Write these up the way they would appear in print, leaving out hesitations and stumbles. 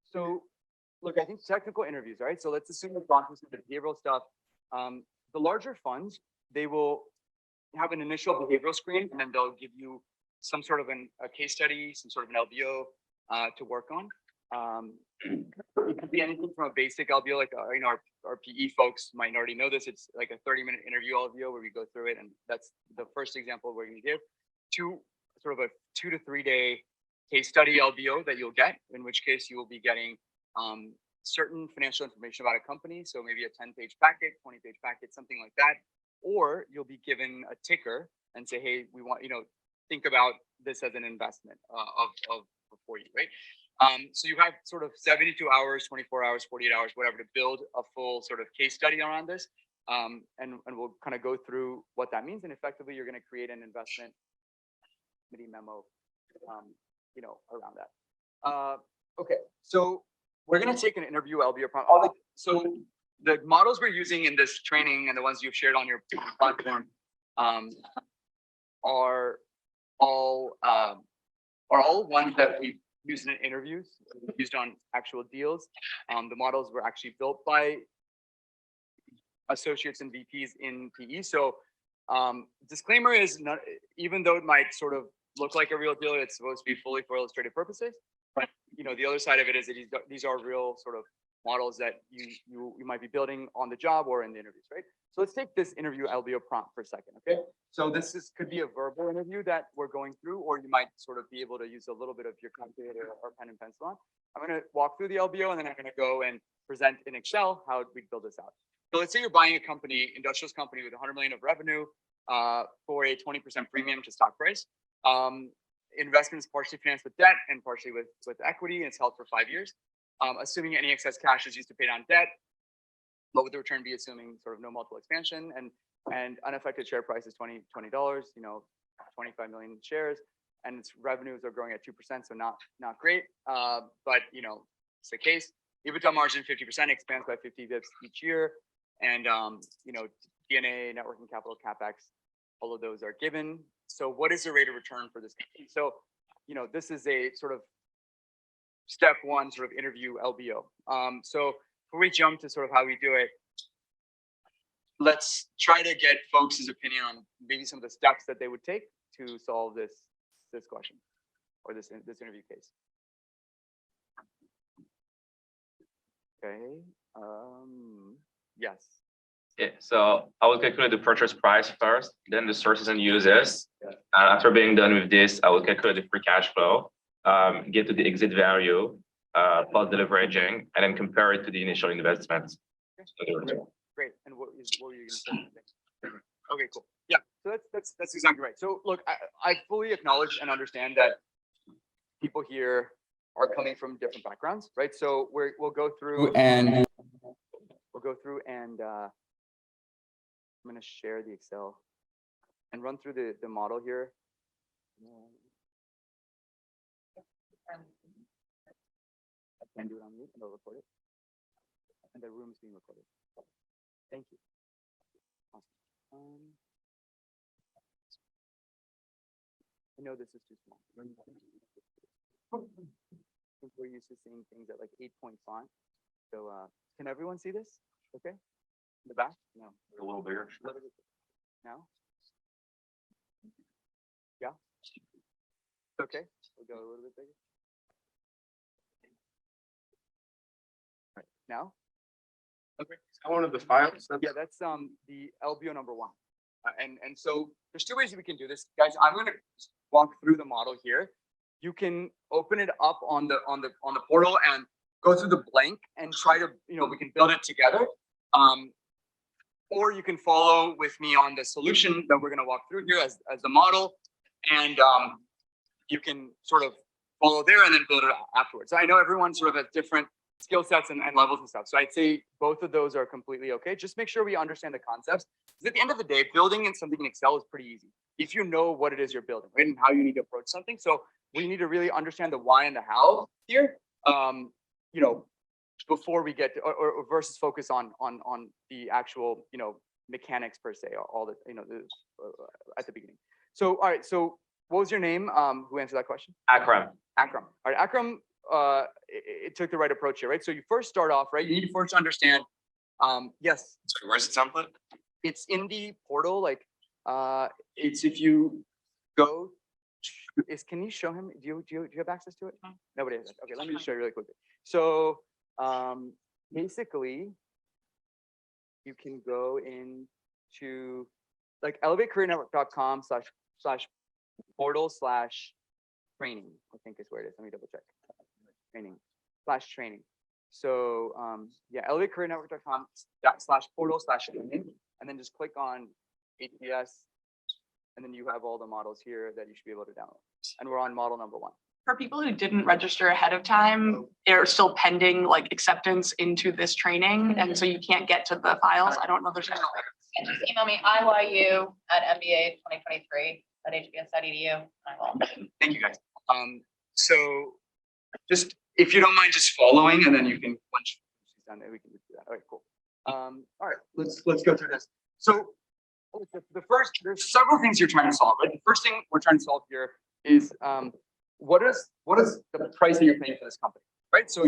So look, I think technical interviews, right? So let's assume we've gone through some of the behavioral stuff. The larger funds, they will have an initial behavioral screen, and then they'll give you some sort of a case study, some sort of an LBO to work on. It could be anything from a basic LBO, like our PE folks might already know this. It's like a 30-minute interview LBO where we go through it, and that's the first example we're going to give. To sort of a 2 to 3 day case study LBO that you'll get, in which case you will be getting certain financial information about a company. So maybe a 10-page packet, 20-page packet, something like that. Or you'll be given a ticker and say, hey, we want, think about this as an investment for you, right? So you have sort of 72 hours, 24 hours, 48 hours, whatever, to build a full sort of case study around this. And we'll kind of go through what that means. And effectively, you're going to create an investment committee memo, around that. Okay, so we're going to take an interview LBO prompt. So the models we're using in this training and the ones you've shared on your platform are all ones that we used in interviews, used on actual deals. The models were actually built by associates and VPs in PE. So disclaimer is not, even though it might sort of look like a real deal, it's supposed to be fully for illustrative purposes. But the other side of it is that these are real sort of models that you might be building on the job or in the interviews, right? So let's take this interview LBO prompt for a second, okay? So this could be a verbal interview that we're going through, or you might sort of be able to use a little bit of your calculator or pen and pencil on. I'm going to walk through the LBO, and then I'm going to go and present in Excel how we build this out. So let's say you're buying a company, industrials company with 100 million of revenue for a 20% premium to stock price. Investment is partially financed with debt and partially with equity, and it's held for 5 years. Assuming any excess cash is used to pay down debt, what would the return be, assuming sort of no multiple expansion and unaffected share price is $20, 25 million shares, and its revenues are growing at 2%, so not great, but it's the case. EBITDA margin 50%, expands by 50 bps each year, and D&A, net working capital, capex, all of those are given. So what is the rate of return for this company? So this is a sort of step one sort of interview LBO. So before we jump to sort of how we do it, let's try to get folks' opinion on maybe some of the steps that they would take to solve this question or this interview case. Okay. Yes. Yeah, so I will calculate the purchase price first, then the sources and uses. Yeah. After being done with this, I will calculate the free cash flow, get to the exit value, plus the leveraging, and then compare it to the initial investments. Okay. Great. And what were you going to say? Okay, cool. Yeah, so that's exactly right. So look, I fully acknowledge and understand that people here are coming from different backgrounds, right? So we'll go through and I'm going to share the Excel and run through the model here. I can do it on mute and I'll record it. And the room is being recorded. Thank you. Awesome. I know this is too small. I think we're used to seeing things at like 8-point font. So can everyone see this? Okay. In the back? No. A little bigger. Now? Yeah? Okay. We'll go a little bit bigger. All right. Now? Okay. So one of the files. Yeah, that's the LBO number 1. And so there's 2 ways that we can do this, guys. I'm going to walk through the model here. You can open it up on the portal and go through the blank and try to, we can build it together. Or you can follow with me on the solution that we're going to walk through here as the model, and you can sort of follow there and then build it afterwards. So I know everyone sort of has different skill sets and levels and stuff. So I'd say both of those are completely okay. Just make sure we understand the concepts. Because at the end of the day, building in something in Excel is pretty easy if you know what it is you're building, right, and how you need to approach something. So we need to really understand the why and the how here, before we get to, or versus focus on the actual, mechanics per se, all the, at the beginning. So, all right. So what was your name? Who answered that question? Akram. Akram. All right, Akram. it took the right approach here, right? So you first start off, right? You need to first understand, yes, So where's the template? it's in the portal. Like, it's if you go, can you show him? Do you have access to it? Nobody has. Okay, let me just show you really quickly. So, basically, you can go into like elevatecareernetwork.com// portal/training, I think is where it is. Let me double check. Training/training. So yeah, elevatecareernetwork.com/portal/training, and then just click on HBS, and then you have all the models here that you should be able to download. And we're on model number 1. For people who didn't register ahead of time, they're still pending like acceptance into this training. And so you can't get to the files. I don't know. There's no. And just email me IYU@MBA2023@HBS.edu. And I will. Thank you guys. So just if you don't mind just following, and then you can once she's done it, we can just do that. All right, cool. All right, let's go through this. So there's several things you're trying to solve, right? The first thing we're trying to solve here is what is the price that you're paying for this company, right? So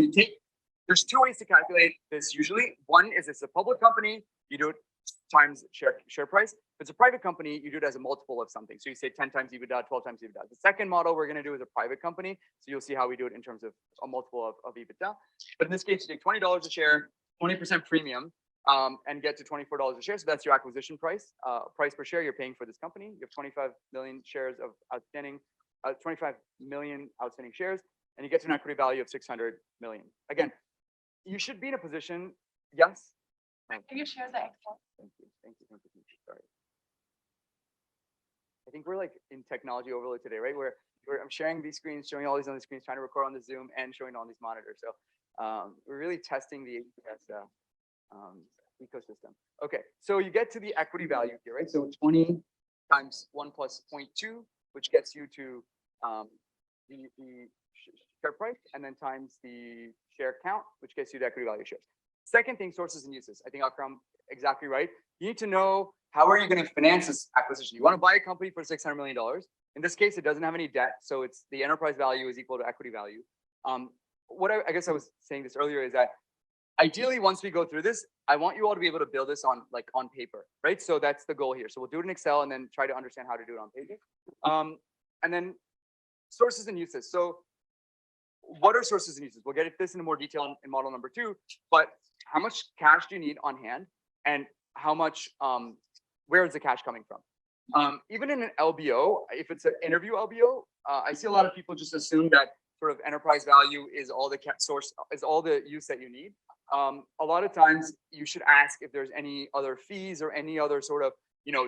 there's 2 ways to calculate this usually. One is it's a public company, you do it times share price. If it's a private company, you do it as a multiple of something. So you say 10 times EBITDA, 12 times EBITDA. The second model we're going to do is a private company. So you'll see how we do it in terms of a multiple of EBITDA. But in this case, you take $20 a share, 20% premium, and get to $24 a share. So that's your acquisition price. Price per share you're paying for this company. You have 25 million shares of outstanding, 25 million outstanding shares, and you get to an equity value of 600 million. Again, you should be in a position, yes? Can you share the Excel? Thank you. Sorry. I think we're like in technology overload today, right? I'm sharing these screens, showing all these other screens, trying to record on the Zoom and showing on these monitors. So we're really testing the AWS ecosystem. Okay, so you get to the equity value here, right? So 20 times 1 plus 0.2, which gets you to the share price, and then times the share count, which gets you the equity value shares. Second thing, sources and uses. I think Akram exactly right. You need to know how are you going to finance this acquisition. You want to buy a company for $600 million. In this case, it doesn't have any debt, so it's the enterprise value is equal to equity value. What I guess I was saying this earlier is that ideally, once we go through this, I want you all to be able to build this on paper, right? So that's the goal here. So we'll do it in Excel and then try to understand how to do it on paper. And then sources and uses. So what are sources and uses? We'll get at this in more detail in model number 2, but how much cash do you need on hand, and how much, where is the cash coming from? Even in an LBO, if it's an interview LBO, I see a lot of people just assume that sort of enterprise value is all the source, is all the use that you need. A lot of times you should ask if there's any other fees or any other sort of,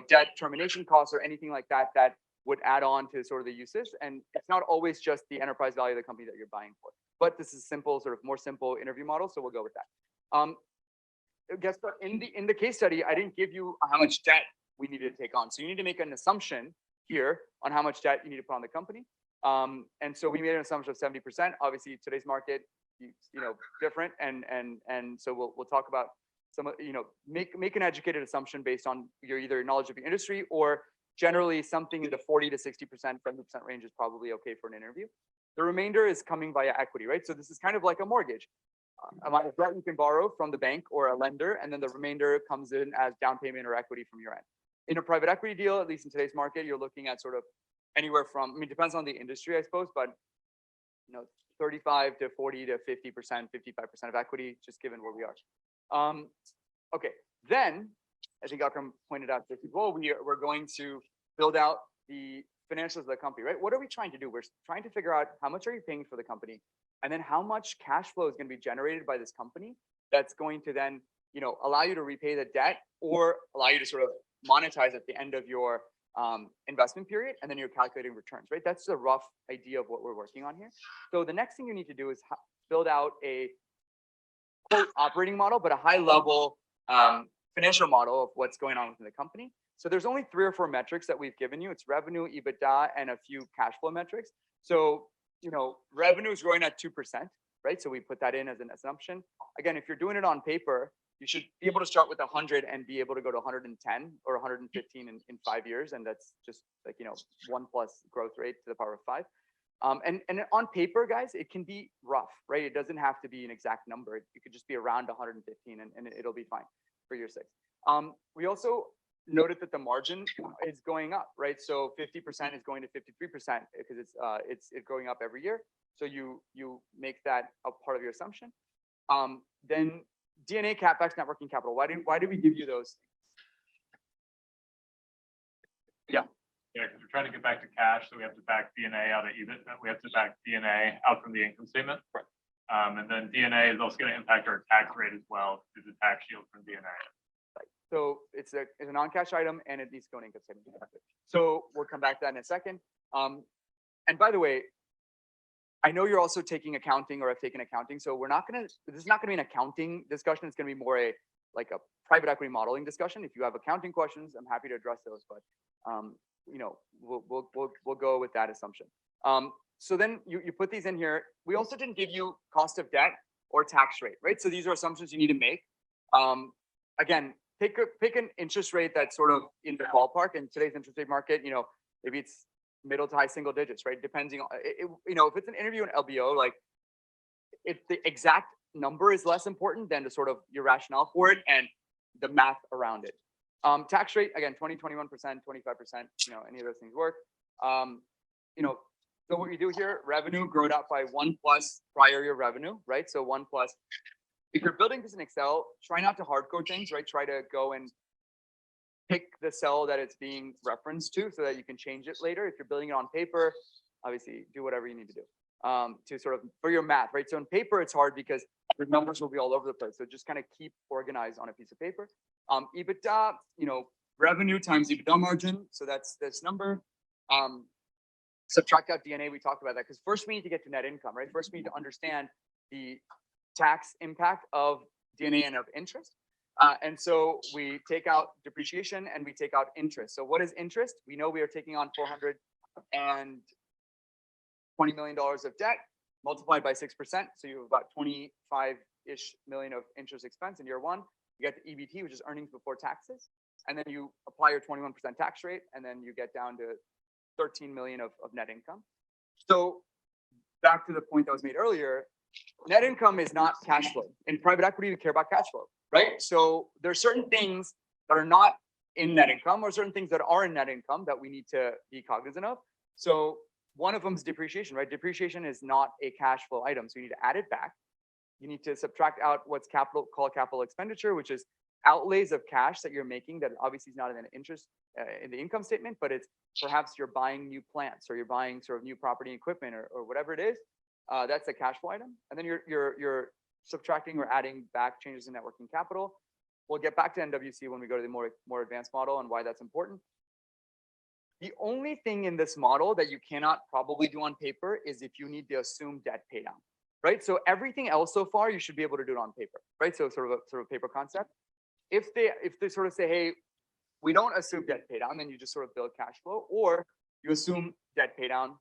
debt termination costs or anything like that that would add on to sort of the uses. And it's not always just the enterprise value of the company that you're buying for, but this is simple, sort of more simple interview model. So we'll go with that. Guess what? In the case study, I didn't give you how much debt we needed to take on. So you need to make an assumption here on how much debt you need to put on the company. And so we made an assumption of 70%. Obviously, today's market, different, and so we'll talk about some, make an educated assumption based on your either knowledge of your industry or generally something in the 40 to 60%, 70% range is probably okay for an interview. The remainder is coming via equity, right? So this is kind of like a mortgage. Amount of debt you can borrow from the bank or a lender, and then the remainder comes in as down payment or equity from your end. In a private equity deal, at least in today's market, you're looking at sort of anywhere from, depends on the industry, I suppose, but 35 to 40 to 50%, 55% of equity, just given where we are. Okay, then I think Akram pointed out that we're going to build out the financials of the company, right? What are we trying to do? We're trying to figure out how much are you paying for the company, and then how much cash flow is going to be generated by this company that's going to then, allow you to repay the debt or allow you to sort of monetize at the end of your investment period, and then you're calculating returns, right? That's a rough idea of what we're working on here. So the next thing you need to do is build out a quote operating model, but a high level financial model of what's going on within the company. So there's only 3 or 4 metrics that we've given you. It's revenue, EBITDA, and a few cash flow metrics. So, revenue is growing at 2%, right? So we put that in as an assumption. Again, if you're doing it on paper, you should be able to start with 100 and be able to go to 110 or 115 in 5 years. And that's just like, 1+ growth rate to the power of 5. And on paper, guys, it can be rough, right? It doesn't have to be an exact number. It could just be around 115 and it'll be fine for year 6. We also noted that the margin is going up, right? So 50% is going to 53% because it's going up every year. So you make that a part of your assumption. Then DNA, CapEx, net working capital. Why do we give you those? Yeah, because we're trying to get back to cash, so we have to back DNA out of EBIT. We have to back DNA out from the income statement. Right. And then DNA is also going to impact our tax rate as well through the tax shield from DNA. Right. So it's a non-cash item and it needs to go in income statement. So we'll come back to that in a second. And by the way, I know you're also taking accounting or have taken accounting. So this is not gonna be an accounting discussion. It's gonna be more a private equity modeling discussion. If you have accounting questions, I'm happy to address those, but we'll go with that assumption. So then you put these in here. We also didn't give you cost of debt or tax rate, right? So these are assumptions you need to make. Again, pick an interest rate that's sort of in the ballpark in today's interest rate market. Maybe it's middle to high single digits, right? Depending on if it's an interview in LBO, if the exact number is less important than the sort of your rationale for it and the math around it. Tax rate, again, 20, 21%, 25%, any of those things work. So what you do here, revenue growed up by 1 plus prior year revenue, right? So 1 plus. If you're building this in Excel, try not to hard code things, right? Try to go and pick the cell that it's being referenced to so that you can change it later. If you're building it on paper, obviously do whatever you need to do to sort of for your math, right? So in paper, it's hard because the numbers will be all over the place. So just kind of keep organized on a piece of paper. EBITDA, revenue times EBITDA margin. So that's this number. Subtract out DNA. We talked about that because first we need to get to net income, right? First we need to understand the tax impact of DNA and of interest. And so we take out depreciation and we take out interest. So what is interest? We know we are taking on $420 million of debt multiplied by 6%. So you have about 25-ish million of interest expense in year 1. You get the EBT, which is earnings before taxes. And then you apply your 21% tax rate, and then you get down to 13 million of net income. So back to the point that was made earlier, net income is not cash flow. In private equity, we care about cash flow, right? So there's certain things that are not in net income or certain things that are in net income that we need to be cognizant of. So one of them is depreciation, right? Depreciation is not a cash flow item. So you need to add it back. You need to subtract out what's called capital expenditure, which is outlays of cash that you're making that obviously is not in an interest in the income statement, but it's perhaps you're buying new plants or you're buying sort of new property equipment or whatever it is. That's a cash flow item. And then you're subtracting or adding back changes in net working capital. We'll get back to NWC when we go to the more advanced model and why that's important. The only thing in this model that you cannot probably do on paper is if you need to assume debt pay down, right? So everything else so far, you should be able to do it on paper, right? So sort of a paper concept. If they sort of say, hey, we don't assume debt pay down, then you just sort of build cash flow, or you assume debt pay down,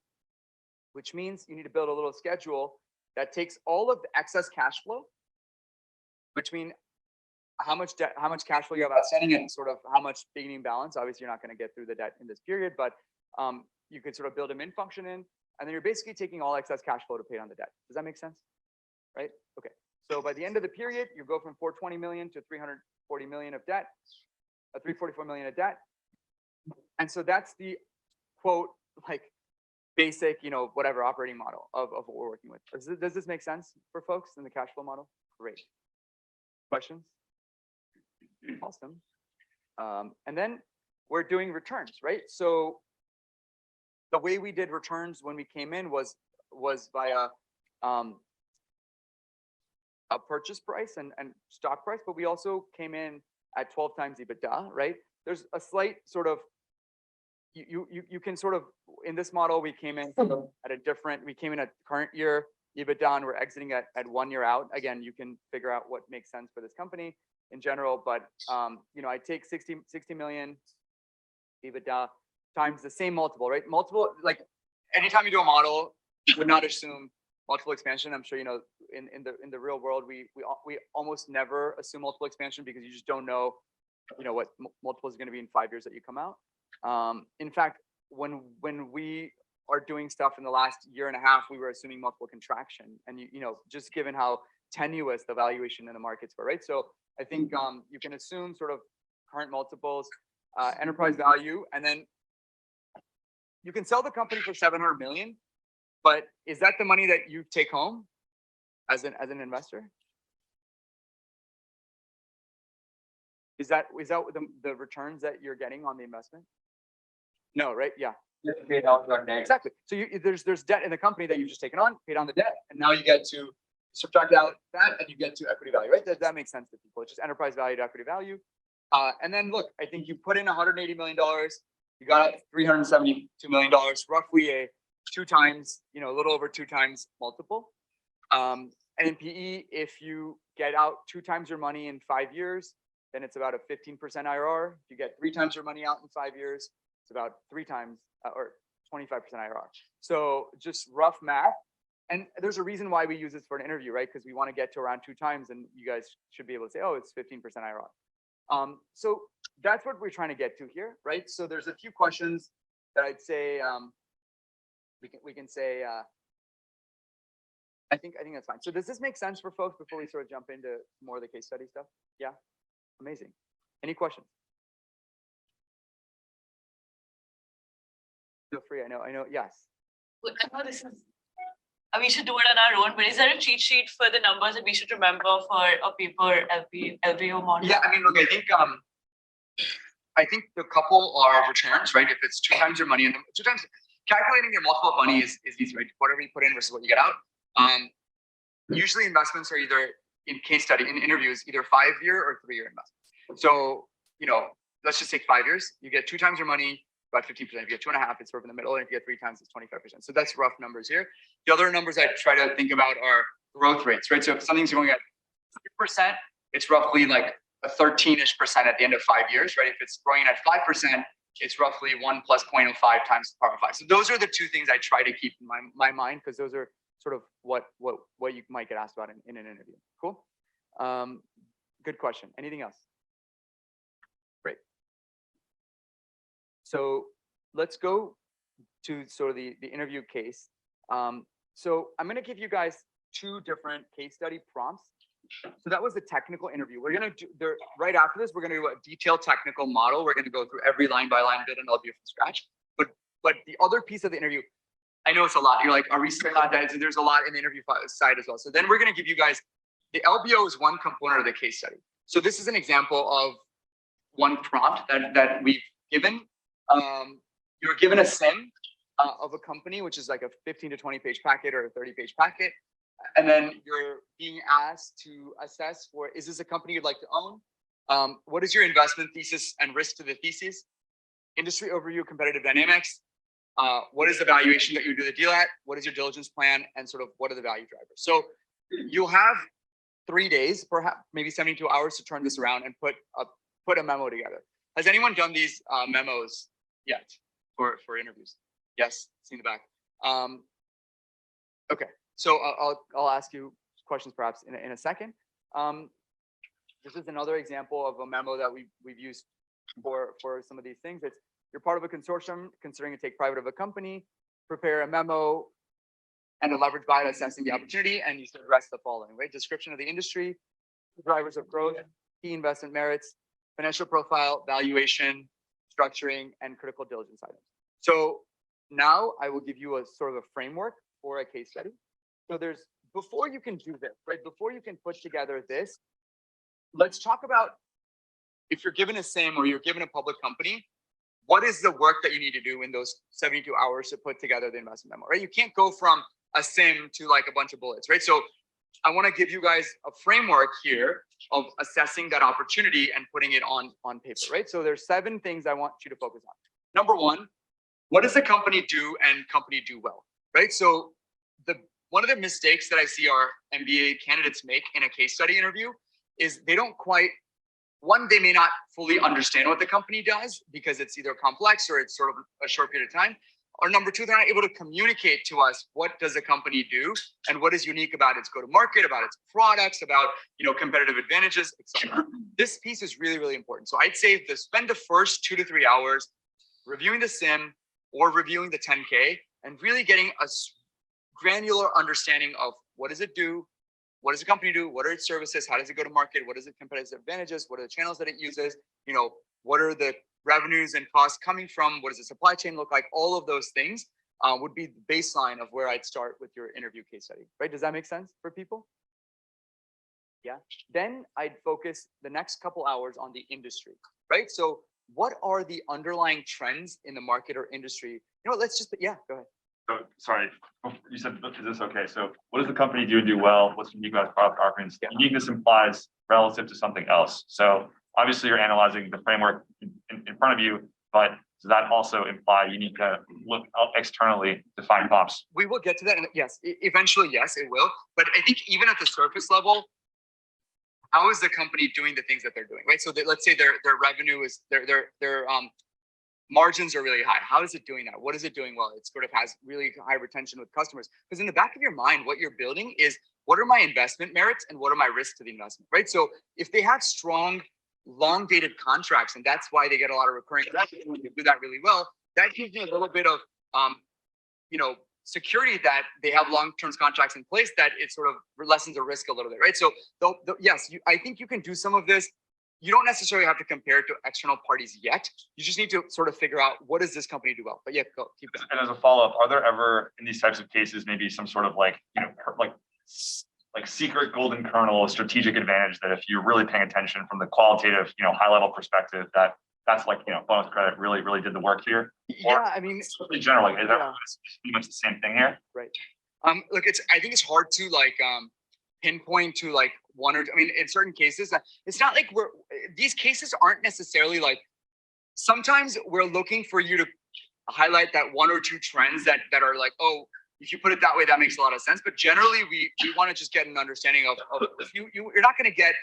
which means you need to build a little schedule that takes all of the excess cash flow between how much debt, how much cash flow you have outstanding and sort of how much beginning balance. Obviously, you're not going to get through the debt in this period, but you could sort of build a min function in, and then you're basically taking all excess cash flow to pay down the debt. Does that make sense? Right? Okay. So by the end of the period, you go from 420 million to 340 million of debt, 344 million of debt. And so that's the quote, basic, whatever operating model of what we're working with. Does this make sense for folks in the cash flow model? Great. Questions? Awesome. And then we're doing returns, right? So the way we did returns when we came in was via a purchase price and stock price, but we also came in at 12 times EBITDA, right? There's a slight sort of, you can sort of, in this model, we came in we came in at current year EBITDA and we're exiting at 1 year out. Again, you can figure out what makes sense for this company in general, but I take 60 million EBITDA times the same multiple, right? Multiple, anytime you do a model, you would not assume multiple expansion. I'm sure in the real world, we almost never assume multiple expansion because you just don't know, what multiple is going to be in 5 years that you come out. In fact, when we are doing stuff in the last year and a half, we were assuming multiple contraction. And you know, just given how tenuous the valuation in the markets were, right? So I think you can assume sort of current multiples, enterprise value, and then you can sell the company for 700 million. But is that the money that you take home as an investor? Is that the returns that you're getting on the investment? No, right? Yeah. You have to pay down your debt. Exactly. So there's debt in the company that you've just taken on, paid on the debt, and now you get to subtract out that, and you get to equity value, right? That makes sense to people. It's just enterprise value to equity value. And then look, I think you put in $180 million, you got $372 million, roughly a 2 times, you know, a little over 2 times multiple. And in PE, if you get out 2 times your money in 5 years, then it's about a 15% IRR. If you get 3 times your money out in 5 years, it's about 3 times or 25% IRR. So just rough math. And there's a reason why we use this for an interview, right? Because we want to get to around 2 times, and you guys should be able to say, oh, it's 15% IRR. So that's what we're trying to get to here, right? So there's a few questions that I'd say we can say. I think that's fine. So does this make sense for folks before we sort of jump into more of the case study stuff? Yeah, amazing. Any questions? Feel free. I know. Yes. Well, I know this is, we should do it on our own, but is there a cheat sheet for the numbers that we should remember for a paper LBO model? Yeah, I mean, look, I think the couple are returns, right? If it's 2 times your money, and 2 times calculating your multiple of money is easy, right? Whatever you put in versus what you get out. Usually investments are either in case study, in interviews, either 5-year or 3-year investments. So, you know, let's just take 5 years. You get 2 times your money, about 15%. If you get 2.5, it's sort of in the middle. And if you get 3 times, it's 25%. So that's rough numbers here. The other numbers I try to think about are growth rates, right? So if something's going at 3%, it's roughly like a 13-ish% at the end of 5 years, right? If it's growing at 5%, it's roughly 1 plus 0.05 times the power of 5. So those are the 2 things I try to keep in my mind, because those are sort of what you might get asked about in an interview. Cool. Good question. Anything else? Great. So let's go to sort of the interview case. So I'm going to give you guys 2 different case study prompts. So that was the technical interview. We're going to do right after this, we're going to do a detailed technical model. We're going to go through every line by line, build an LBO from scratch. But the other piece of the interview, I know it's a lot. You're like, are we still not that? There's a lot in the interview side as well. So then we're going to give you guys, the LBO is one component of the case study. So this is an example of one prompt that we've given. You're given a SIM of a company, which is like a 15 to 20 page packet or a 30-page packet. And then you're being asked to assess for, is this a company you'd like to own? What is your investment thesis and risk to the thesis? Industry overview, competitive dynamics. What is the valuation that you do the deal at? What is your diligence plan? And sort of what are the value drivers? So you'll have 3 days, perhaps maybe 72 hours to turn this around and put a memo together. Has anyone done these memos yet for interviews? Yes, see in the back. Okay, so I'll ask you questions perhaps in a second. This is another example of a memo that we've used for some of these things. It's, you're part of a consortium considering to take private of a company, prepare a memo and a leverage buy assessing the opportunity, and you should address the following, right? Description of the industry, drivers of growth, key investment merits, financial profile, valuation, structuring, and critical diligence items. So now I will give you a sort of a framework for a case study. So before you can do this, right? Before you can put together this, let's talk about, if you're given a SIM or you're given a public company, what is the work that you need to do in those 72 hours to put together the investment memo, right? You can't go from a SIM to like a bunch of bullets, right? So I want to give you guys a framework here of assessing that opportunity and putting it on paper, right? So there's 7 things I want you to focus on. Number 1, what does the company do and company do well, right? So one of the mistakes that I see our MBA candidates make in a case study interview is they don't quite, they may not fully understand what the company does because it's either complex or it's sort of a short period of time. Or number 2, they're not able to communicate to us what does a company do and what is unique about its go-to-market, about its products, about competitive advantages, etc. This piece is really, really important. So I'd say spend the first 2 to 3 hours reviewing the SIM or reviewing the 10K and really getting a granular understanding of what does it do, what does the company do, what are its services, how does it go to market, what is its competitive advantages, what are the channels that it uses, what are the revenues and costs coming from, what does the supply chain look like, all of those things would be the baseline of where I'd start with your interview case study, right? Does that make sense for people? Yeah. Then I'd focus the next couple hours on the industry, right? So what are the underlying trends in the market or industry? Let's just, yeah, go ahead. So, sorry, you said, is this okay? So what does the company do well? What's unique about product offerings? Yeah. Uniqueness implies relative to something else. So obviously you're analyzing the framework in front of you, but does that also imply you need to look externally to find comps? We will get to that. And yes, eventually, yes, it will. But I think even at the surface level, how is the company doing the things that they're doing, right? So let's say their revenue is, their margins are really high. How is it doing that? What is it doing well? It sort of has really high retention with customers. Because in the back of your mind, what you're building is, what are my investment merits and what are my risks to the investment, right? So if they have strong, long dated contracts, and that's why they get a lot of recurring revenue, when they do that really well, that gives you a little bit of, security that they have long-term contracts in place, that it sort of lessens the risk a little bit, right? So yes, I think you can do some of this. You don't necessarily have to compare it to external parties yet. You just need to sort of figure out, what does this company do well? But yeah, go, keep going. And as a follow-up, are there ever in these types of cases, maybe some sort of like secret golden kernel of strategic advantage that if you're really paying attention from the qualitative, high level perspective, that's like, bonus credit really did the work here? Yeah, I mean, In general, like, is that yeah. pretty much the same thing here? Right. Look, I think it's hard to pinpoint to one or two. I mean, in certain cases, it's not like these cases aren't necessarily sometimes we're looking for you to highlight that one or two trends that are like, oh, if you put it that way, that makes a lot of sense. But generally, we want to just get an understanding of you're not going to get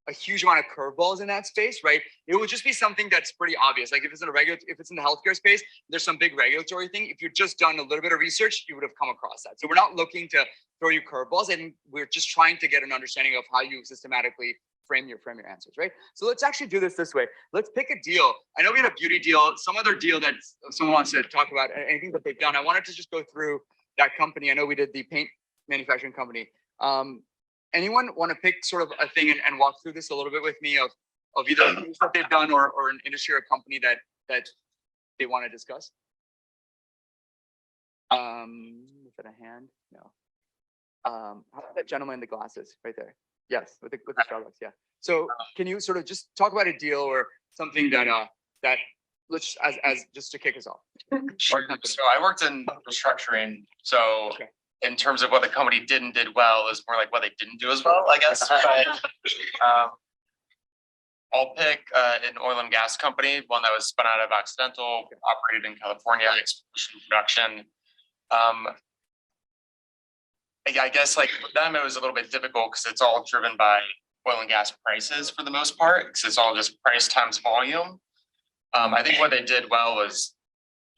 a huge amount of curveballs in that space, right? It would just be something that's pretty obvious. Like if it's in the healthcare space, there's some big regulatory thing. If you've just done a little bit of research, you would have come across that. So we're not looking to throw you curveballs, and we're just trying to get an understanding of how you systematically frame your answers, right? So let's actually do this way. Let's pick a deal. I know we had a beauty deal, some other deal that someone wants to talk about, anything that they've done. I wanted to just go through that company. I know we did the paint manufacturing company. Anyone want to pick sort of a thing and walk through this a little bit with me of either things that they've done or an industry or company that they want to discuss? Is that a hand? No. How about that gentleman in the glasses right there? Yes, with the Starbucks. Yeah. So can you sort of just talk about a deal or something that let's as just to kick us off? Sure. So I worked in restructuring. So in terms of what the company did well is more like what they didn't do as well, I guess. But I'll pick an oil and gas company, one that was spun out of Occidental, operated in California, exploration production. I guess like with them, it was a little bit difficult because it's all driven by oil and gas prices for the most part, because it's all just price times volume. I think what they did well was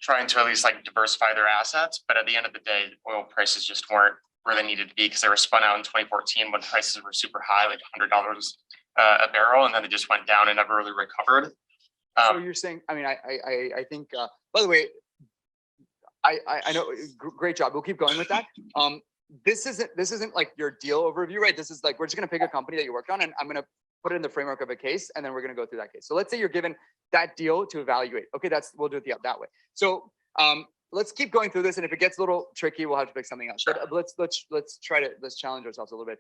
trying to at least diversify their assets, but at the end of the day, oil prices just weren't where they needed to be because they were spun out in 2014 when prices were super high, like $100 a barrel, and then they just went down and never really recovered. So you're saying, I mean, I think, by the way, I know, great job. We'll keep going with that. This isn't like your deal overview, right? This is like, we're just going to pick a company that you worked on, and I'm going to put it in the framework of a case, and then we're going to go through that case. So let's say you're given that deal to evaluate. Okay, we'll do it that way. So let's keep going through this, and if it gets a little tricky, we'll have to pick something else. But let's challenge ourselves a little bit.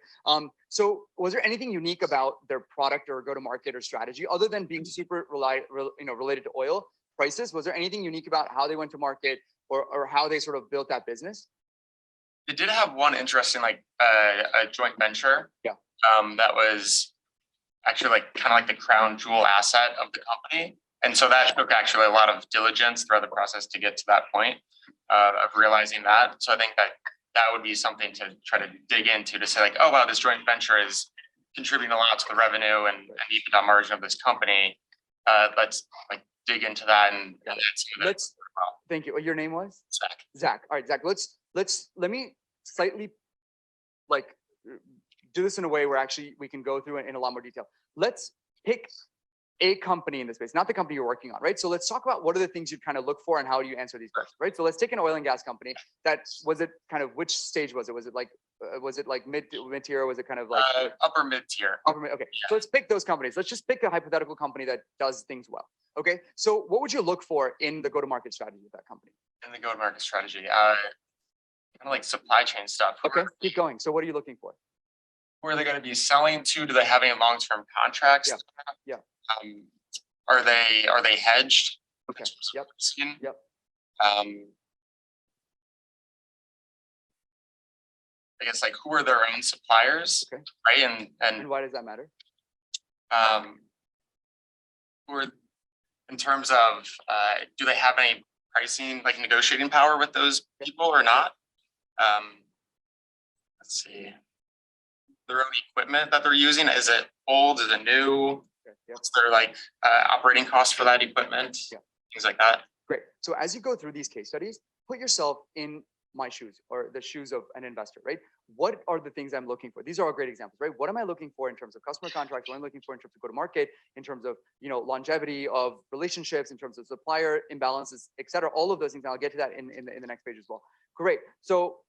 So was there anything unique about their product or go-to-market or strategy, other than being super related to oil prices? Was there anything unique about how they went to market or how they sort of built that business? They did have one interesting a joint venture. Yeah. That was actually kind of like the crown jewel asset of the company. And so that took actually a lot of diligence throughout the process to get to that point of realizing that. So I think that would be something to try to dig into, to say like, oh, wow, this joint venture is contributing a lot to the revenue and EBITDA margin of this company. Let's dig into that. And thank you. Your name was? Zach. Zach. All right, Zach, let me slightly do this in a way where actually we can go through it in a lot more detail. Let's pick a company in the space, not the company you're working on, right? So let's talk about what are the things you'd kind of look for and how do you answer these questions, right? So let's take an oil and gas company. Was it kind of, which stage was it? Was it like mid tier? Or was it kind of like Upper mid tier. upper mid? Okay, so let's pick those companies. Let's just pick a hypothetical company that does things well. Okay, so what would you look for in the go-to-market strategy of that company? In the go-to-market strategy, kind of like supply chain stuff. Okay, keep going. So what are you looking for? Who are they going to be selling to? Do they have any long-term contracts? Yeah. Are they hedged? Okay. Yep. Yep. I guess like who are their own suppliers? Okay. Right. And why does that matter? Who are in terms of do they have any pricing, like negotiating power with those people or not? Let's see. Their own equipment that they're using, is it old? Is it new? Okay. Yep. What's their like operating costs for that equipment? Yeah. Things like that. Great. So as you go through these case studies, put yourself in my shoes or the shoes of an investor, right? What are the things I'm looking for? These are all great examples, right? What am I looking for in terms of customer contracts? What am I looking for in terms of go-to-market, in terms of, longevity of relationships, in terms of supplier imbalances, et cetera, all of those things. And I'll get to that in the next page as well. Great. So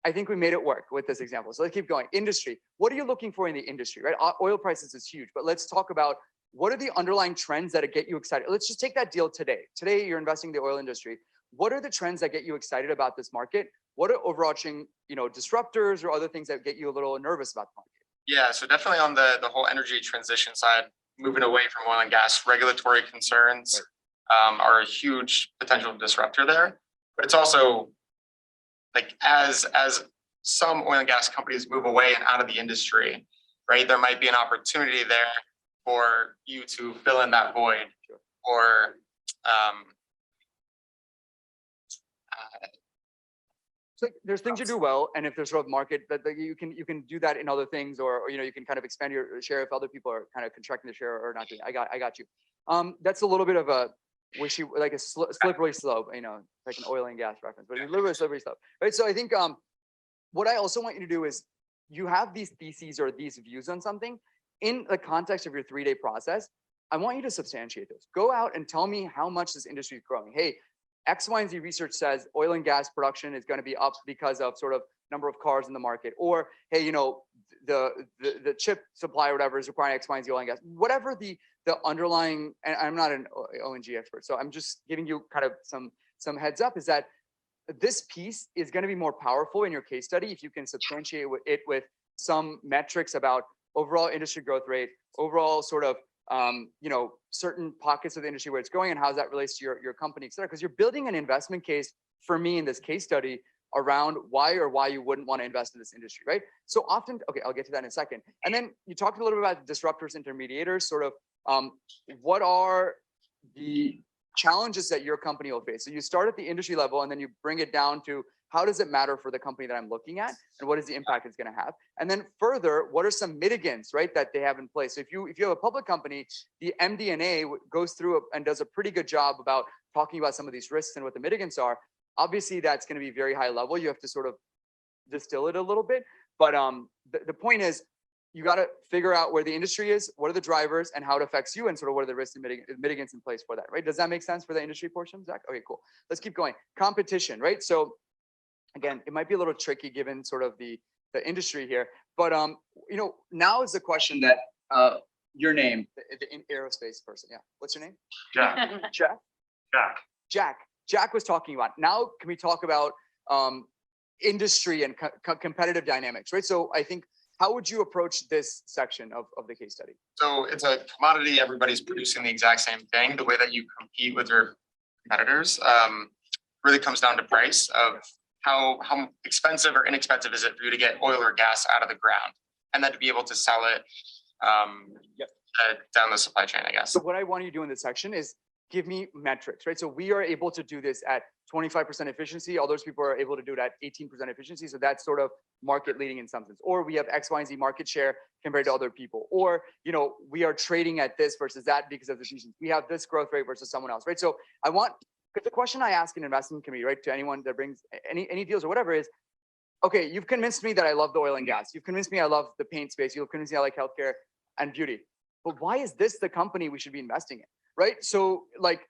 I think we made it work with this example. So let's keep going. Industry. What are you looking for in the industry, right? Oil prices is huge, but let's talk about what are the underlying trends that get you excited? Let's just take that deal today. Today, you're investing in the oil industry. What are the trends that get you excited about this market? What are overarching, disruptors or other things that get you a little nervous about the market? Yeah, so definitely on the whole energy transition side, moving away from oil and gas, regulatory concerns are a huge potential disruptor there. But it's also like as some oil and gas companies move away and out of the industry, right? There might be an opportunity there for you to fill in that void, or So there's things you do well, and if there's sort of market that you can do that in other things, or you can kind of expand your share if other people are kind of contracting the share or not doing. I got you. That's a little bit of a like a slippery slope, like an oil and gas reference, but a little bit of slippery slope, right? So I think what I also want you to do is you have these theses or these views on something in the context of your 3-day process. I want you to substantiate those. Go out and tell me how much this industry is growing. Hey, X, Y, and Z research says oil and gas production is going to be up because of sort of number of cars in the market, or hey, the chip supply or whatever is requiring X, Y, and Z oil and gas. Whatever the underlying, and I'm not an O&G expert, so I'm just giving you kind of some heads up, is that this piece is going to be more powerful in your case study if you can substantiate it with some metrics about overall industry growth rate, overall sort of certain pockets of the industry where it's going and how that relates to your company, et cetera. Because you're building an investment case for me in this case study around why you wouldn't want to invest in this industry, right? So often, okay, I'll get to that in a second. And then you talked a little bit about disruptors, intermediators, sort of what are the challenges that your company will face? So you start at the industry level and then you bring it down to how does it matter for the company that I'm looking at, and what is the impact it's going to have? And then further, what are some mitigants, right, that they have in place? So if you have a public company, the MD&A goes through and does a pretty good job about talking about some of these risks and what the mitigants are. Obviously, that's going to be very high level. You have to sort of distill it a little bit. But the point is, you got to figure out where the industry is, what are the drivers, and how it affects you, and sort of what are the risks and mitigants in place for that, right? Does that make sense for the industry portion, Zach? Okay, cool. Let's keep going. Competition, right? So again, it might be a little tricky given sort of the industry here, but now is the question that your name, the aerospace person, yeah. What's your name? Jack. Jack was talking about. Now, can we talk about industry and competitive dynamics, right? So I think, how would you approach this section of the case study? So it's a commodity. Everybody's producing the exact same thing. The way that you compete with your competitors really comes down to price of how expensive or inexpensive is it for you to get oil or gas out of the ground, and then to be able to sell it down the supply chain, I guess. So what I want you to do in this section is give me metrics, right? So we are able to do this at 25% efficiency. All those people are able to do it at 18% efficiency. So that's sort of market leading in some sense. Or we have X, Y, and Z market share compared to other people. Or, we are trading at this versus that because of the reasons. We have this growth rate versus someone else, right? So because the question I ask in investment committee, right, to anyone that brings any deals or whatever is, okay, you've convinced me that I love the oil and gas. You've convinced me I love the paint space. You've convinced me I like healthcare and beauty. but why is this the company we should be investing in, right? So like,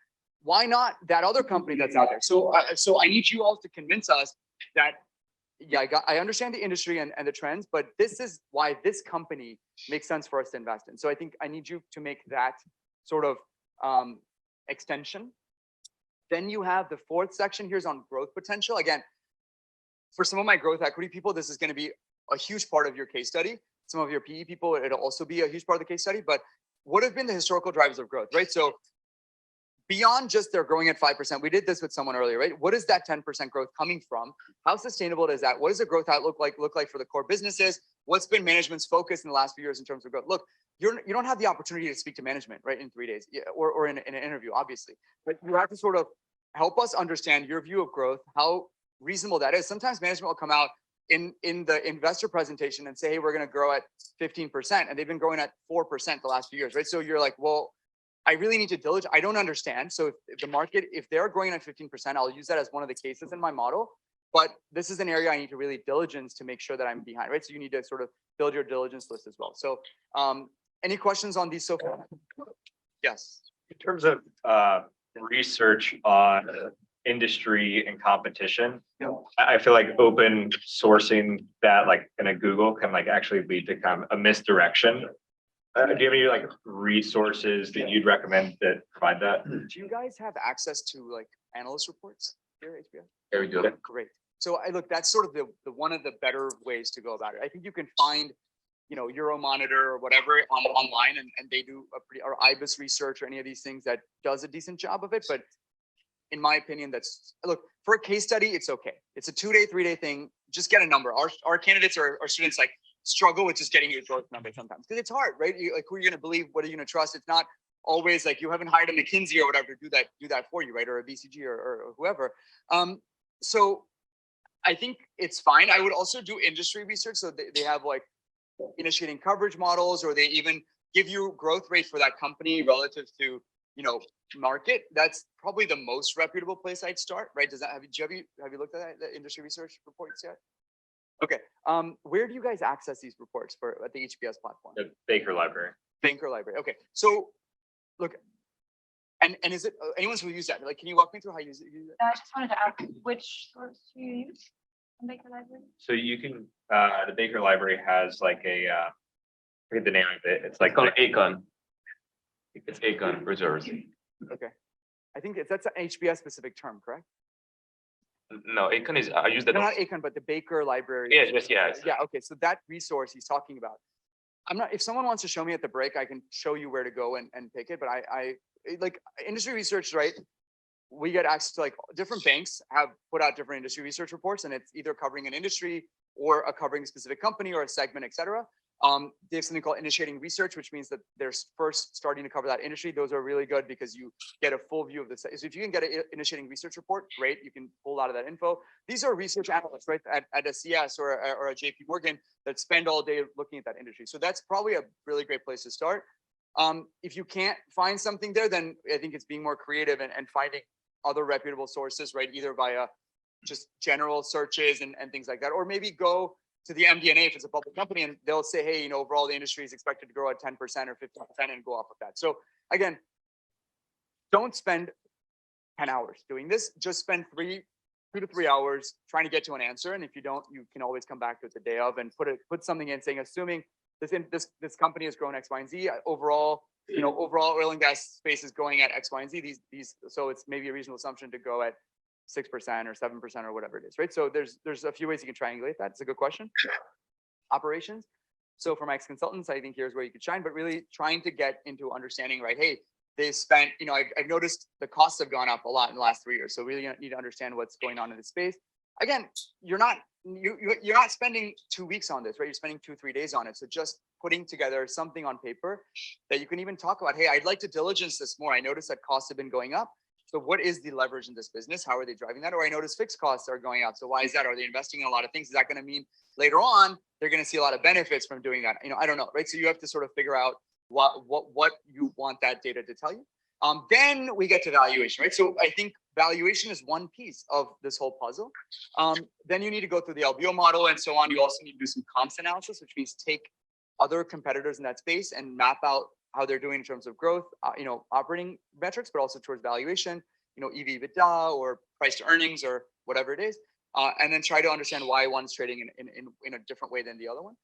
why not that other company that's out there? So, so I need you all to convince us that, yeah, I understand the industry and the trends, but this is why this company makes sense for us to invest in. So I think I need you to make that sort of extension. Then you have the fourth section here's on growth potential. Again, for some of my growth equity people, this is going to be a huge part of your case study. Some of your PE people, it'll also be a huge part of the case study, but what have been the historical drivers of growth, right? So beyond just they're growing at 5%, we did this with someone earlier, right? What is that 10% growth coming from? How sustainable is that? What does the growth outlook look like for the core businesses? What's been management's focus in the last few years in terms of growth? Look, you don't have the opportunity to speak to management, right, in 3 days or in an interview, obviously, but you have to sort of help us understand your view of growth, how reasonable that is. Sometimes management will come out in the investor presentation and say, hey, we're going to grow at 15%, and they've been growing at 4% the last few years, right? So you're like, well, I really need to diligence. I don't understand. So if the market, if they're growing at 15%, I'll use that as one of the cases in my model. But this is an area I need to really diligence to make sure that I'm behind, right? So you need to sort of build your diligence list as well. So any questions on these so far? Yes. In terms of research on industry and competition, I feel like open sourcing that like in a Google can like actually lead to kind of a misdirection. Do you have any like resources that you'd recommend that provide that? Do you guys have access to like analyst reports here at HBO? There we go. Great. So I look, that's sort of the one of the better ways to go about it. I think you can find, you know, Euromonitor or whatever online, and they do a pretty, or IBIS research or any of these things that does a decent job of it. But in my opinion, that's, look, for a case study, it's okay. It's a 2-day, 3-day thing. Just get a number. Our candidates or our students like struggle with just getting your growth number sometimes because it's hard, right? Like who are you going to believe? What are you going to trust? It's not always like you haven't hired a McKinsey or whatever to do that for you, right? Or a BCG or whoever. So I think it's fine. I would also do industry research. So they have like initiating coverage models, or they even give you growth rate for that company relative to, you know, market. That's probably the most reputable place I'd start, right? Does that have you looked at that, the industry research reports yet? Okay. Where do you guys access these reports for at the HBS platform? The Baker Library. Baker Library. Okay. So look, and is it anyone's who use that? Like, can you walk me through how you use it? I just wanted to ask which source do you use in Baker Library? So you can, the Baker Library has like a, I forget the name of it. It's like Called Acon. It's Acon reserves. Okay. I think that's an HBS specific term, correct? No, Acon is, I use that. No, not Acon, but the Baker Library. Yes. Yeah. Okay. So that resource he's talking about, I'm not, if someone wants to show me at the break, I can show you where to go and pick it. But I like industry research, right? We get access to like different banks have put out different industry research reports, and it's either covering an industry or covering a specific company or a segment, et cetera. They have something called initiating research, which means that they're first starting to cover that industry. Those are really good because you get a full view of this. So if you can get an initiating research report, great, you can pull out of that info. These are research analysts, right, at a CS or a JP Morgan that spend all day looking at that industry. So that's probably a really great place to start. If you can't find something there, then I think it's being more creative and finding other reputable sources, right, either via just general searches and things like that, or maybe go to the MD&A if it's a public company, and they'll say, hey, you know, overall the industry is expected to grow at 10% or 15% and go off of that. So again, don't spend 10 hours doing this. Just spend 2 to 3 hours trying to get to an answer. And if you don't, you can always come back to it the day of and put something in saying, assuming this company has grown X, Y, and Z overall, you know, overall oil and gas space is going at X, Y, and Z. So it's maybe a reasonable assumption to go at 6% or 7% or whatever it is, right? So there's a few ways you can triangulate that. It's a good question. Operations. So for my ex-consultants, I think here's where you could shine, but really trying to get into understanding, right? Hey, they spent, you know, I've noticed the costs have gone up a lot in the last 3 years. So really need to understand what's going on in the space. Again, you're not spending 2 weeks on this, right? You're spending 2-3 days on it. So just putting together something on paper that you can even talk about, hey, I'd like to diligence this more. I noticed that costs have been going up. So what is the leverage in this business? How are they driving that? Or I notice fixed costs are going up. So why is that? Are they investing in a lot of things? Is that going to mean later on they're going to see a lot of benefits from doing that? You know, I don't know, right? So you have to sort of figure out what you want that data to tell you. Then we get to valuation, right? So I think valuation is one piece of this whole puzzle. Then you need to go through the LBO model and so on. You also need to do some comps analysis, which means take other competitors in that space and map out how they're doing in terms of growth, operating metrics, but also towards valuation, EV EBITDA or price to earnings or whatever it is. And then try to understand why one's trading in a different way than the other one.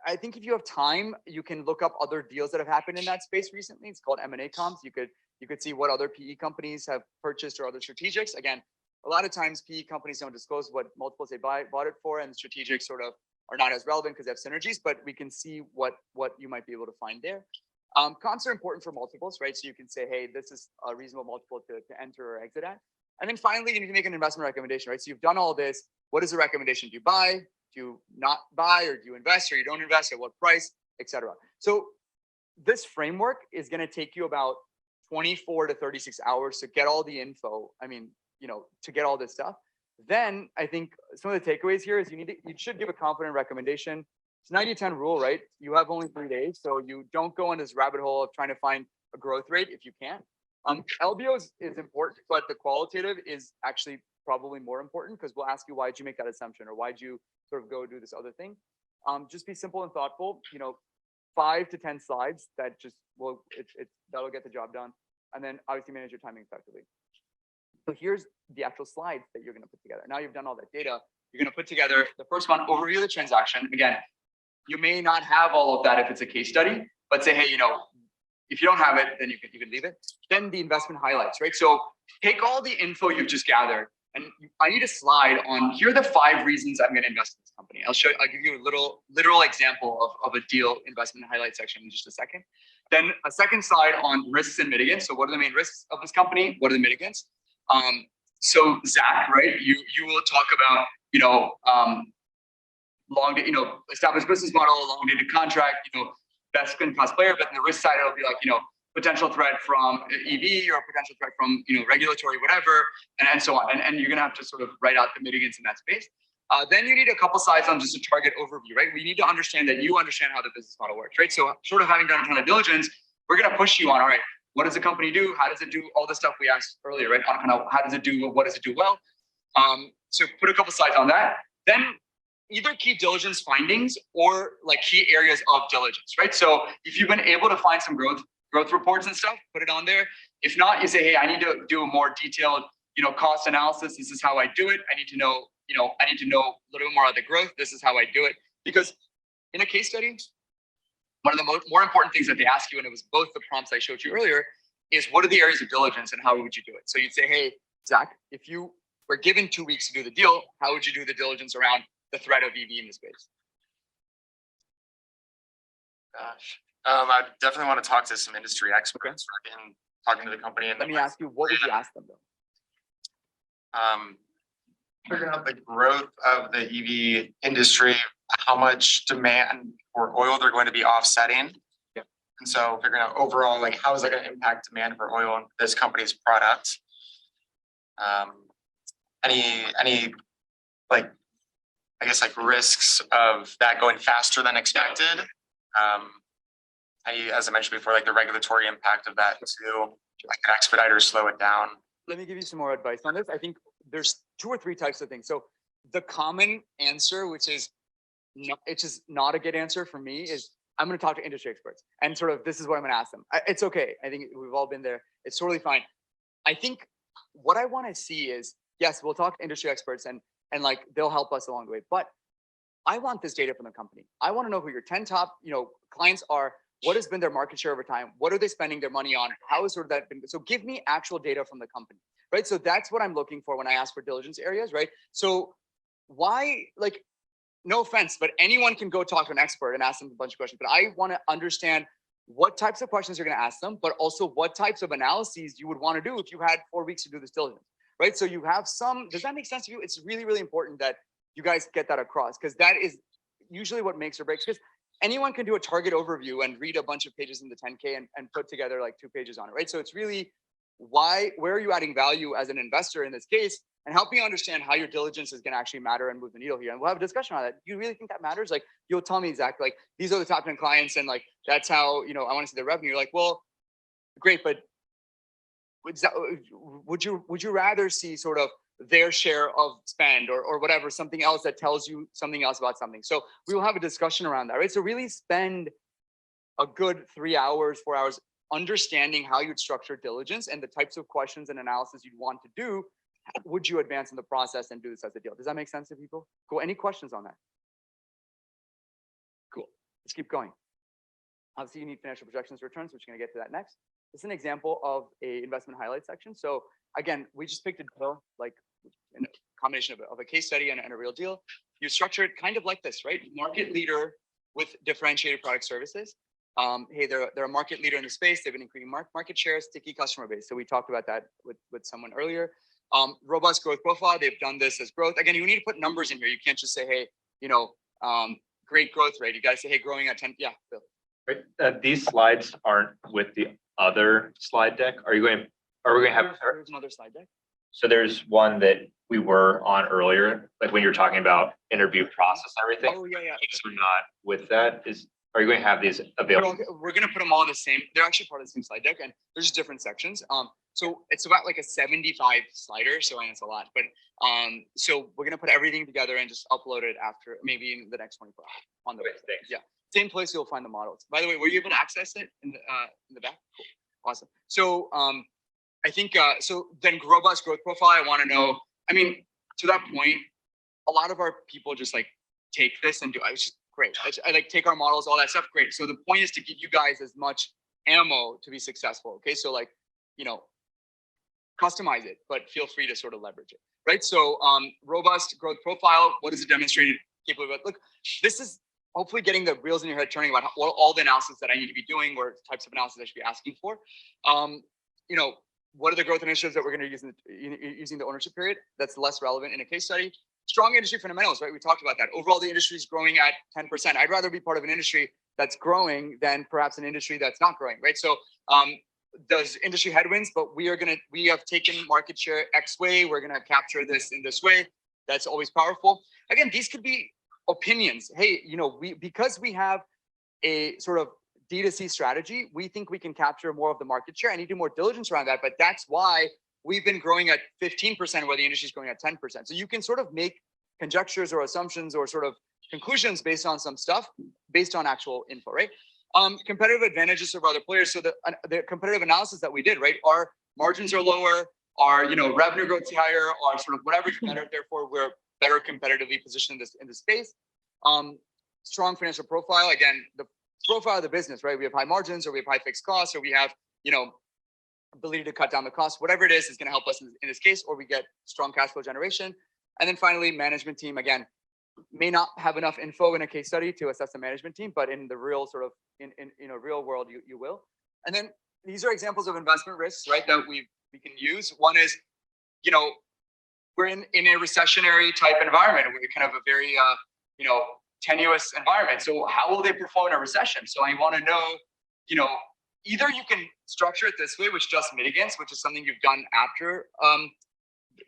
I think if you have time, you can look up other deals that have happened in that space recently. It's called M&A comps. You could see what other PE companies have purchased or other strategics. Again, a lot of times PE companies don't disclose what multiples they bought it for, and strategics sort of are not as relevant because they have synergies, but we can see what you might be able to find there. Comps are important for multiples, right? So you can say, hey, this is a reasonable multiple to enter or exit at. And then finally, you need to make an investment recommendation, right? So you've done all this. What is the recommendation? Do you buy? Do you not buy? Or do you invest? Or you don't invest? At what price? Etc. So this framework is going to take you about 24 to 36 hours to get all the info. I mean, to get all this stuff. Then I think some of the takeaways here is you should give a confident recommendation. It's 90-10 rule, right? You have only 3 days, so you don't go in this rabbit hole of trying to find a growth rate if you can't. LBO is important, but the qualitative is actually probably more important because we'll ask you, why'd you make that assumption, or why'd you sort of go do this other thing? Just be simple and thoughtful. 5 to 10 slides that just that'll get the job done, and then obviously manage your timing effectively. So here's the actual slides that you're going to put together. Now you've done all that data. You're going to put together the first one, overview of the transaction. Again, you may not have all of that if it's a case study, but say, hey, if you don't have it, then you can leave it. Then the investment highlights, right? So take all the info you've just gathered, and I need a slide on, here are the 5 reasons I'm going to invest in this company. I'll give you a literal example of a deal investment highlight section in just a second. Then a second slide on risks and mitigants. So what are the main risks of this company? What are the mitigants? So Zach, right? You will talk about, established business model, long dated contract, best in class player. But in the risk side, it'll be like, potential threat from EV or potential threat from, regulatory, whatever, and so on. And you're going to have to sort of write out the mitigants in that space. Then you need a couple slides on just a target overview, right? We need to understand that you understand how the business model works, right? So sort of having done a ton of diligence, we're going to push you on, all right, what does the company do? How does it do all the stuff we asked earlier, right? Kind of how does it do? What does it do well? So put a couple slides on that. Then either key diligence findings or like key areas of diligence, right? So if you've been able to find some growth reports and stuff, put it on there. If not, you say, hey, I need to do a more detailed, cost analysis. This is how I do it. I need to know a little bit more about the growth. This is how I do it. Because in a case study, one of the more important things that they ask you, and it was both the prompts I showed you earlier, is what are the areas of diligence and how would you do it? So you'd say, hey, Zach, if you were given 2 weeks to do the deal, how would you do the diligence around the threat of EV in the space? Gosh, I definitely want to talk to some industry experts. Again, talking to the company. And let me ask you, what would you ask them though? Figuring out the growth of the EV industry, how much demand for oil they're going to be offsetting. Yep. And so figuring out overall, like, how is that going to impact demand for oil and this company's products? Any like, I guess like risks of that going faster than expected. As I mentioned before, like the regulatory impact of that too, like an expediter slow it down. Let me give you some more advice on this. I think there's 2 or 3 types of things. So the common answer, which is it's just not a good answer for me, is I'm going to talk to industry experts and sort of this is what I'm going to ask them. It's okay. I think we've all been there. It's totally fine. I think what I want to see is, yes, we'll talk to industry experts and like they'll help us along the way. But I want this data from the company. I want to know who your 10 top, clients are. What has been their market share over time? What are they spending their money on? How has sort of that been? So give me actual data from the company, right? So that's what I'm looking for when I ask for diligence areas, right? So why, like, no offense, but anyone can go talk to an expert and ask them a bunch of questions. But I want to understand what types of questions you're going to ask them, but also what types of analyses you would want to do if you had 4 weeks to do this diligence, right? So you have some, does that make sense to you? It's really, really important that you guys get that across because that is usually what makes or breaks. Because anyone can do a target overview and read a bunch of pages in the 10K and put together like 2 pages on it, right? So it's really where are you adding value as an investor in this case, and help me understand how your diligence is going to actually matter and move the needle here. And we'll have a discussion on that. Do you really think that matters? Like, you'll tell me exactly, like, these are the top 10 clients and like, that's how, I want to see the revenue. You're like, well, great, but would you rather see sort of their share of spend or whatever, something else that tells you something else about something. So we will have a discussion around that, right? So really spend a good 3 hours, 4 hours understanding how you'd structure diligence and the types of questions and analysis you'd want to do. Would you advance in the process and do this as a deal? Does that make sense to people? Cool. Any questions on that? Cool. Let's keep going. Obviously, you need financial projections returns, which we're going to get to that next. This is an example of a investment highlight section. So again, we just picked a deal, like a combination of a case study and a real deal. You structure it kind of like this, right? Market leader with differentiated product services. Hey, they're a market leader in the space. They've been increasing market share, sticky customer base. So we talked about that with someone earlier. Robust growth profile. They've done this as growth. Again, you need to put numbers in here. You can't just say, hey, great growth rate. You got to say, hey, growing at 10. Yeah, Bill. Right. These slides aren't with the other slide deck. Are we going to have? There's another slide deck. So there's one that we were on earlier, like when you were talking about interview process and everything. Oh, yeah. So not with that. Are you going to have these available? We're going to put them all in the same. They're actually part of the same slide deck, and there's just different sections. So it's about like a 75 slider. So I know it's a lot, but so we're going to put everything together and just upload it after maybe in the next 24 hours on the website. Thanks. Yeah, same place you'll find the models. By the way, were you able to access it in the back? Cool. Awesome. So I think so. Then robust growth profile. I want to know. I mean, to that point, a lot of our people just like take this and do. I was just great. I like take our models, all that stuff. Great. So the point is to give you guys as much ammo to be successful. Okay. So like, customize it, but feel free to sort of leverage it. Right. So robust growth profile. What is it demonstrated capable of? Look, this is hopefully getting the wheels in your head turning about all the analysis that I need to be doing or types of analysis I should be asking for. What are the growth initiatives that we're going to use using the ownership period? That's less relevant in a case study. Strong industry fundamentals, right? We talked about that. Overall, the industry is growing at 10%. I'd rather be part of an industry that's growing than perhaps an industry that's not growing, right? So there's industry headwinds, but we have taken market share X way. We're going to capture this in this way. That's always powerful. Again, these could be opinions. Hey, because we have a sort of D2C strategy, we think we can capture more of the market share. I need to do more diligence around that, but that's why we've been growing at 15% where the industry is growing at 10%. So you can sort of make conjectures or assumptions or sort of conclusions based on some stuff, based on actual info, right? Competitive advantages of other players. So the competitive analysis that we did, right? Our margins are lower, our revenue growth is higher, our sort of whatever is better. Therefore, we're better competitively positioned in this space. Strong financial profile. Again, the profile of the business, right? We have high margins, or we have high fixed costs, or we have ability to cut down the cost. Whatever it is going to help us in this case, or we get strong cash flow generation. And then finally, management team. Again, may not have enough info in a case study to assess the management team, but in the real sort of in real world, you will. And then these are examples of investment risks, right? That we can use. One is, we're in a recessionary type environment. We're kind of a very tenuous environment. So how will they perform in a recession? So I want to know, either you can structure it this way, which just mitigants, which is something you've done after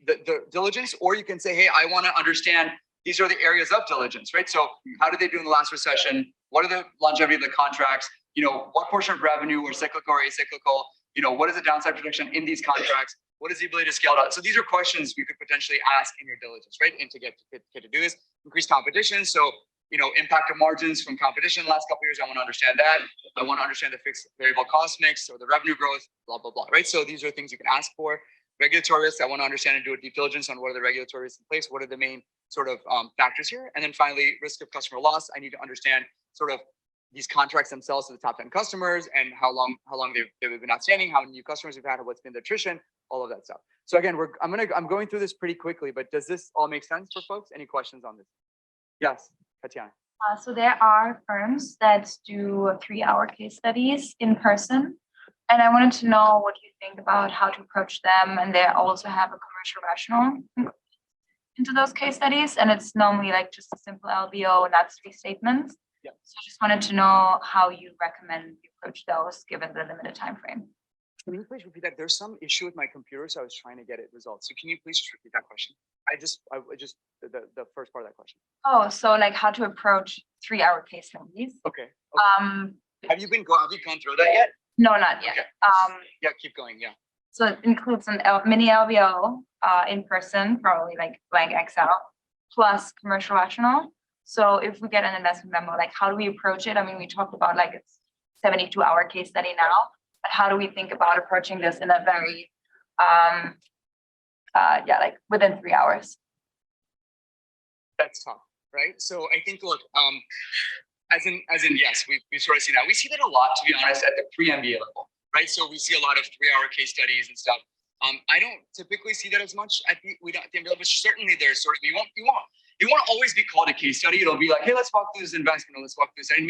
the diligence, or you can say, hey, I want to understand these are the areas of diligence, right? So how did they do in the last recession? What are the longevity of the contracts? What portion of revenue were cyclical or acyclical? What is the downside protection in these contracts? What is the ability to scale out? So these are questions you could potentially ask in your diligence, right? And to get to do this, increase competition. So, impact of margins from competition the last couple of years. I want to understand that. I want to understand the fixed variable cost mix or the revenue growth, blah, blah, blah, right? So these are things you can ask for. Regulatory risks, I want to understand and do a due diligence on what are the regulatory risks in place. What are the main sort of factors here? And then finally, risk of customer loss. I need to understand sort of these contracts themselves to the top 10 customers and how long they've been outstanding, how many new customers we've had, what's been the attrition, all of that stuff. So again, I'm going through this pretty quickly, but does this all make sense for folks? Any questions on this? Yes, Tatiana. So there are firms that do 3-hour case studies in person. And I wanted to know what you think about how to approach them. And they also have a commercial rationale into those case studies. And it's normally like just a simple LBO and that's 3 statements. Yeah. So I just wanted to know how you recommend you approach those given the limited time frame. Can you please repeat that? There's some issue with my computer, so I was trying to get it resolved. So can you please just repeat that question? I just the first part of that question. Oh, so like how to approach 3-hour case studies. Okay. Have you gone through that yet? No, not yet. Okay. Yeah, keep going. Yeah. So it includes an mini LBO, in person, probably like blank Excel, plus commercial rational. So if we get an investment memo, like how do we approach it? I mean, we talked about like it's 72-hour case study now, but how do we think about approaching this in a very, like within 3 hours? That's tough, right? So I think, look, as in, yes, we sort of see that. We see that a lot, to be honest, at the pre-MBA level, right? So we see a lot of 3-hour case studies and stuff. I don't typically see that as much at the MBA level, but certainly there's sort of, you won't always be called a case study. It'll be like, hey, let's walk through this investment, or let's walk through this. And